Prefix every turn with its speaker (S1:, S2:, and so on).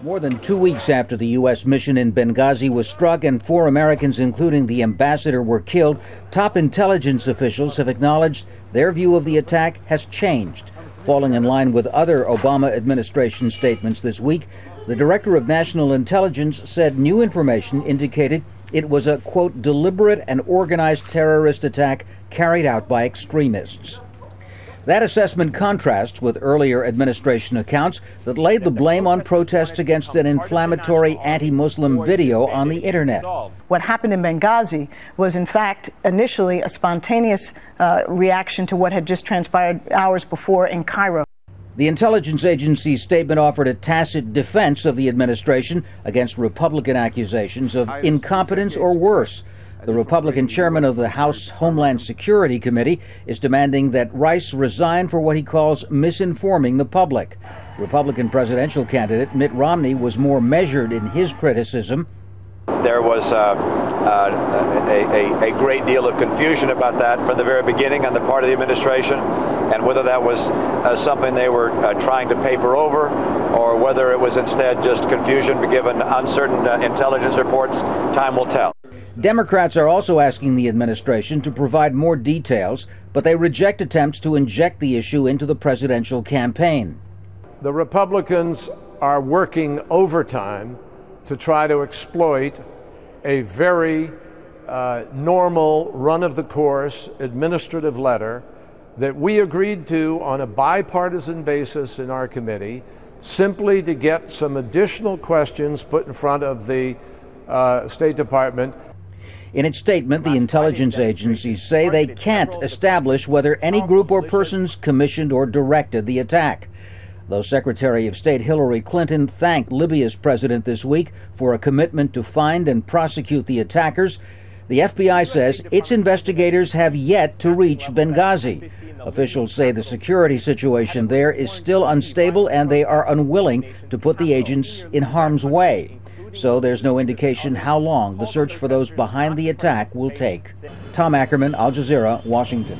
S1: More than 2 weeks after the U.S. mission in Benghazi was struck and 4 Americans, including the ambassador, were killed, top intelligence officials have acknowledged their view of the attack has changed. Falling in line with other Obama administration statements this week, the Director of National Intelligence said new information indicated it was a, quote, deliberate and organized terrorist attack carried out by extremists. That assessment contrasts with earlier administration accounts that laid the blame on protests against an inflammatory anti-Muslim video on the internet.
S2: What happened in Benghazi was, in fact, initially a spontaneous reaction to what had just transpired hours before in Cairo.
S1: The intelligence agency's statement offered a tacit defense of the administration against Republican accusations of incompetence or worse. The Republican chairman of the House Homeland Security Committee is demanding that Rice resign for what he calls misinforming the public. Republican presidential candidate Mitt Romney was more measured in his criticism.
S3: There was a great deal of confusion about that from the very beginning on the part of the administration, and whether that was something they were trying to paper over, or whether it was instead just confusion given uncertain intelligence reports, time will tell.
S1: Democrats are also asking the administration to provide more details, but they reject attempts to inject the issue into the presidential campaign.
S4: The Republicans are working overtime to try to exploit a very normal, run-of-the-course administrative letter that we agreed to on a bipartisan basis in our committee, simply to get some additional questions put in front of the State Department.
S1: In its statement, the intelligence agencies say they can't establish whether any group or persons commissioned or directed the attack. Though Secretary of State Hillary Clinton thanked Libya's president this week for a commitment to find and prosecute the attackers, the FBI says its investigators have yet to reach Benghazi. Officials say the security situation there is still unstable and they are unwilling to put the agents in harm's way. So there's no indication how long the search for those behind the attack will take. Tom Ackerman, Al Jazeera, Washington.